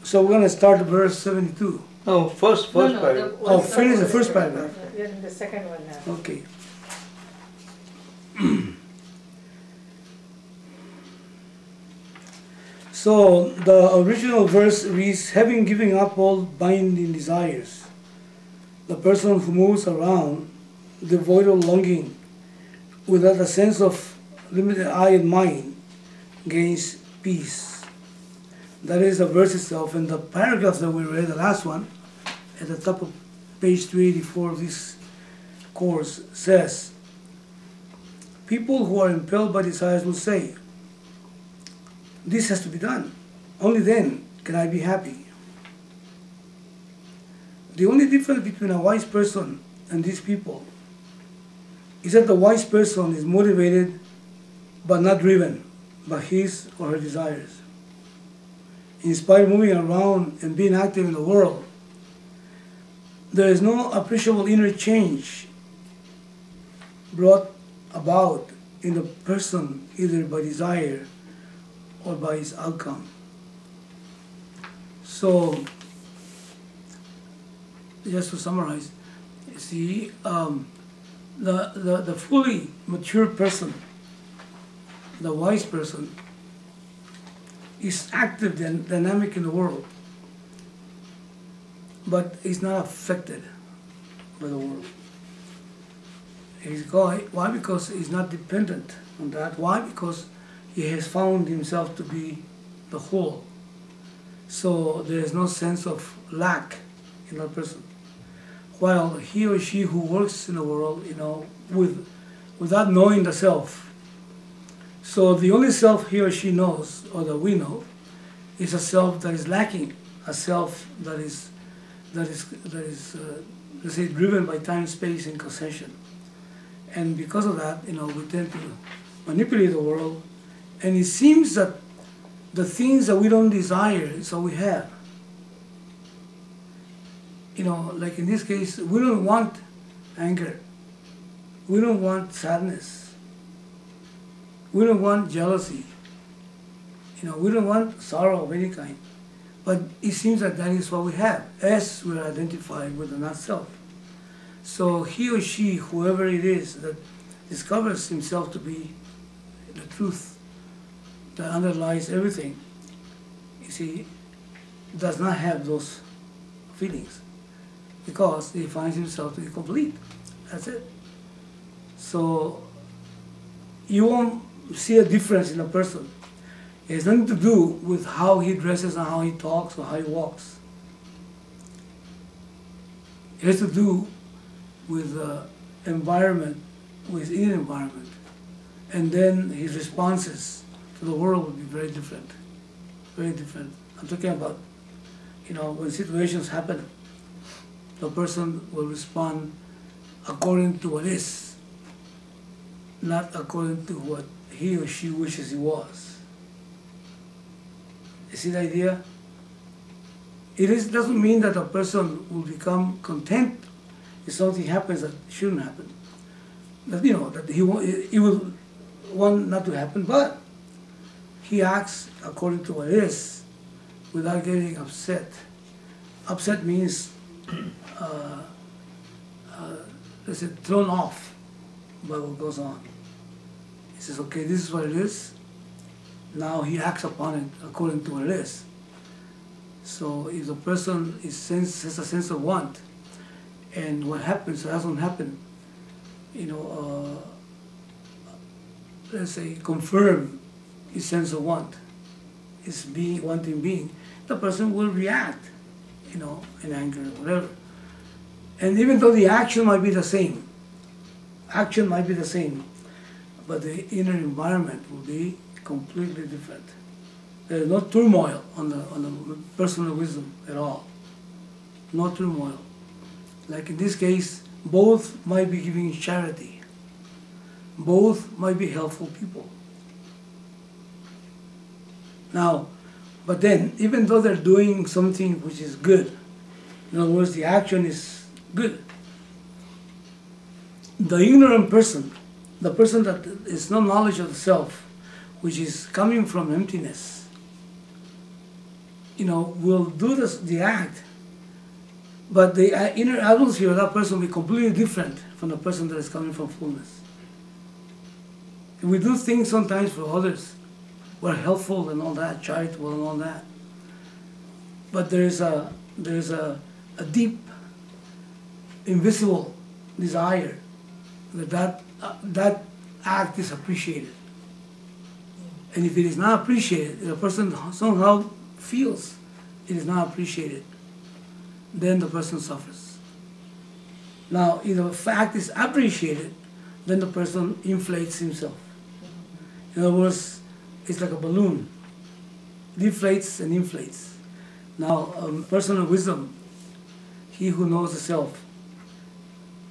So we're going to start verse 72. No, first paragraph. Oh, finish the first paragraph. We're in the second one now. Okay. So the original verse reads, having given up all binding desires, the person who moves around, devoid of longing, without a sense of limited I and mind, gains peace. That is the verse itself. And the paragraph that we read, the last one, at the top of page 384 of this course, says, people who are impelled by desires will say, this has to be done. Only then can I be happy. The only difference between a wise person and these people is that the wise person is motivated but not driven by his or her desires. In spite of moving around and being active in the world, there is no appreciable inner change brought about in the person either by desire or by its outcome. So, just to summarize, you see, the fully mature person, the wise person, is active and dynamic in the world, but is not affected by the world. Why? Because he's not dependent on that. Why? Because he has found himself to be the whole. So there is no sense of lack in that person. While he or she who works in the world, without knowing the self. So the only self he or she knows, or that we know, is a self that is lacking, a self that is let's say, driven by time, space, and concession. And because of that, we tend to manipulate the world. And it seems that the things that we don't desire is all we have. Like in this case, we don't want anger. We don't want sadness. We don't want jealousy. We don't want sorrow of any kind. But it seems that that is what we have, as we're identified with the not-self. So he or she, whoever it is that discovers himself to be the truth that underlies everything, you see, does not have those feelings because he finds himself to be complete. That's it. So you won't see a difference in a person. It has nothing to do with how he dresses and how he talks or how he walks. It has to do with the environment, with his inner environment. And then his responses to the world will be very different. Very different. I'm talking about, when situations happen, the person will respond according to what is, not according to what he or she wishes he was. You see the idea? Doesn't mean that a person will become content if something happens that shouldn't happen. That that he will want not to happen, but he acts according to what is, without getting upset. Upset means, let's say, thrown off by what goes on. He says, okay, this is what it is. Now he acts upon it according to what it is. So if the person has a sense of want, and what happens or doesn't happen, let's say, confirm his sense of want, his wanting being, the person will react, in anger or whatever. And even though the action might be the same, but the inner environment will be completely different. There is no turmoil on the personal wisdom at all. No turmoil. Like in this case, both might be giving charity. Both might be helpful people. Now, but then, even though they're doing something which is good, in other words, the action is good, the ignorant person, the person that is no knowledge of the self, which is coming from emptiness, will do the act, but the inner atmosphere of that person will be completely different from the person that is coming from fullness. We do things sometimes for others. We're helpful and all that, charitable and all that. But there is a deep, invisible desire that act is appreciated. And if it is not appreciated, if the person somehow feels it is not appreciated, then the person suffers. Now, if the fact is appreciated, then the person inflates himself. In other words, it's like a balloon, deflates and inflates. Now, a person of wisdom, he who knows the self,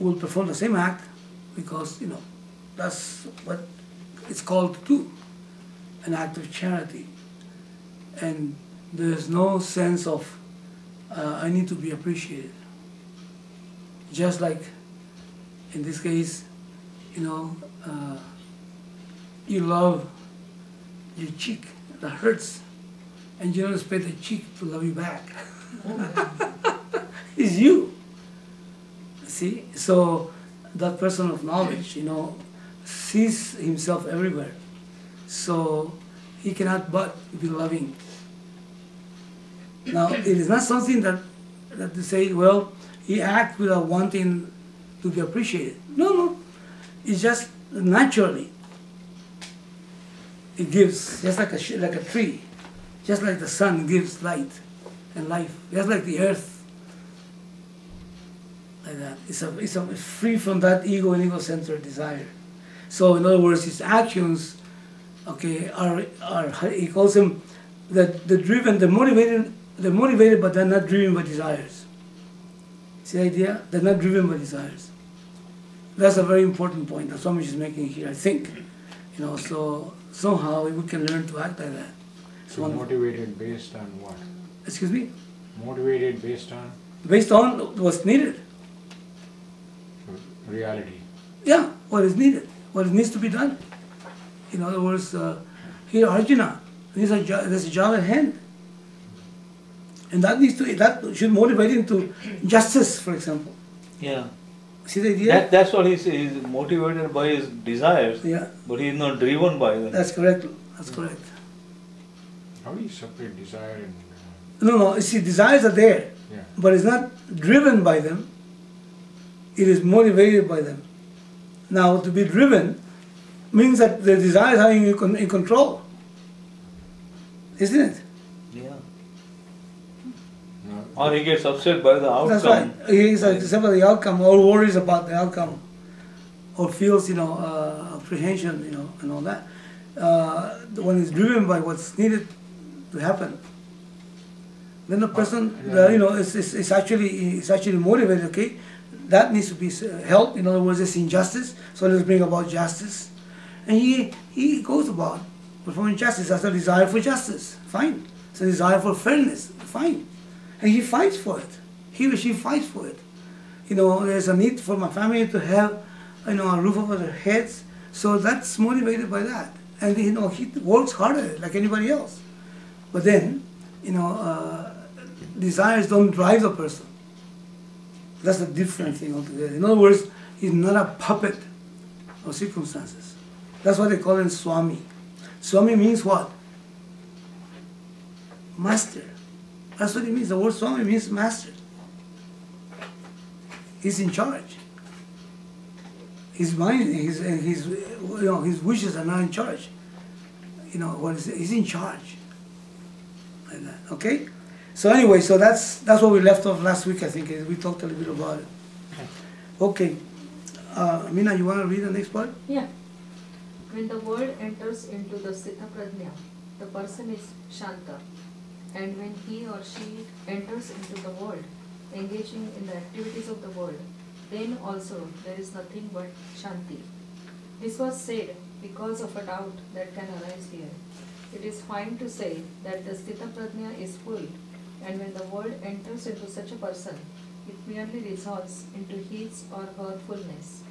will perform the same act because, that's what it's called to do, an act of charity. And there's no sense of, I need to be appreciated. Just like, in this case, you love your cheek that hurts, and you don't expect the cheek to love you back. It's you. See? So that person of knowledge, sees himself everywhere. So he cannot but be loving. Now, it is not something that they say, well, he acts without wanting to be appreciated. No. It's just naturally. It gives, just like a tree, just like the sun gives light and life, just like the earth, like that. It's free from that ego and ego-centered desire. So, in other words, his actions, are he calls them they're motivated, but they're not driven by desires. See the idea? They're not driven by desires. That's a very important point that Swami is making here, I think. So somehow we can learn to act like that. So motivated based on what? Excuse me? Motivated based on? Based on what's needed. Reality. Yeah, what is needed, what needs to be done. In other words, here Arjuna, there's a job at hand. And that should motivate him to justice, for example. Yeah. See the idea? That's what he's motivated by his desires, Yeah. but he's not driven by them. That's correct. That's correct. How do you separate desire and... No, you see, desires are there, Yeah. but it's not driven by them. It is motivated by them. Now, to be driven means that the desires are in control, isn't it? Yeah. No. Or he gets upset by the outcome. That's right. He's upset by the outcome, or worries about the outcome, or feels, apprehension, and all that. When he's driven by what's needed to happen, then the person, is actually motivated. Okay, that needs to be helped. In other words, it's injustice. So let's bring about justice, and he goes about performing justice. That's a desire for justice. Fine. It's a desire for fairness. Fine. And he fights for it. He or she fights for it. There's a need for my family to have, a roof over their heads. So that's motivated by that. And, he works harder like anybody else. But then, desires don't drive the person. That's a different thing altogether. In other words, he's not a puppet of circumstances. That's why they call him Swami. Swami means what? Master. That's what it means. The word Swami means master. He's in charge. His mind, his wishes are not in charge. He's in charge. Like that. Okay? So anyway, that's what we left off last week, I think. We talked a little bit about it. Okay. Meena, you want to read the next part? Yeah. When the world enters into the Sthita Prajna, the person is Shanta. And when he or she enters into the world, engaging in the activities of the world, then also there is nothing but Shanti. This was said because of a doubt that can arise here. It is fine to say that the Sthita Prajna is full, and when the world enters into such a person, it merely resolves into his or her fullness.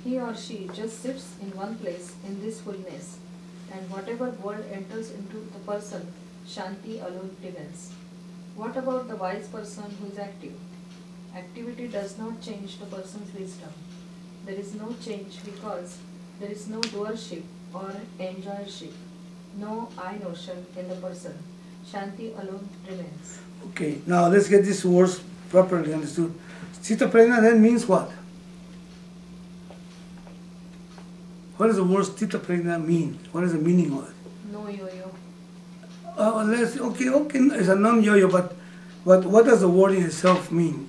He or she just sits in one place in this fullness, and whatever world enters into the person, Shanti alone prevails. What about the wise person who is active? Activity does not change the person's wisdom. There is no change because there is no doership or enjoyership, no I notion in the person. Shanti alone remains. Okay, now let's get these words properly understood. Chitta prajna then means what? What does the word chitta prajna mean? What is the meaning of it? No yo-yo. Okay, it's a non-yo-yo, but what does the word in itself mean?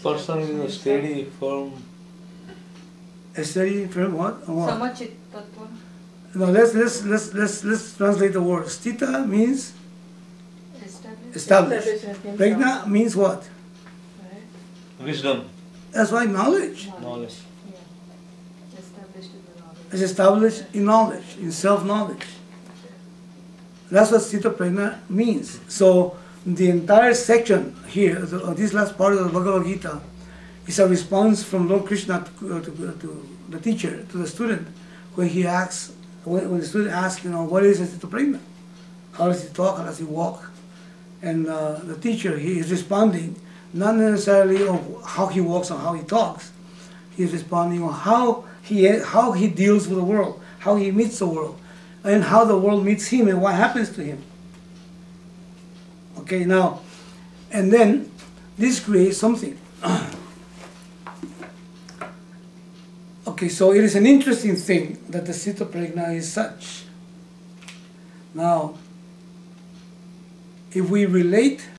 Person is a steady, firm. A steady, firm what? Or what? Samachit tattva. No, let's translate the word. Stita means Established. established. Prajna means what? Right? Wisdom, That's why knowledge. knowledge. Yeah. Established in the knowledge. It's established in knowledge, in self-knowledge. That's what Stita Prajna means. So the entire section here, this last part of the Bhagavad Gita, is a response from Lord Krishna to the teacher, to the student, when he asks, when the student asks, what is Stita Prajna? How does he talk? How does he walk? And the teacher, he is responding not necessarily of how he walks or how he talks. He is responding on how he deals with the world, how he meets the world, and how the world meets him and what happens to him. Okay, now, and then this creates something. Okay, so it is an interesting thing that the Chitta Prajna is such. Now, if we relate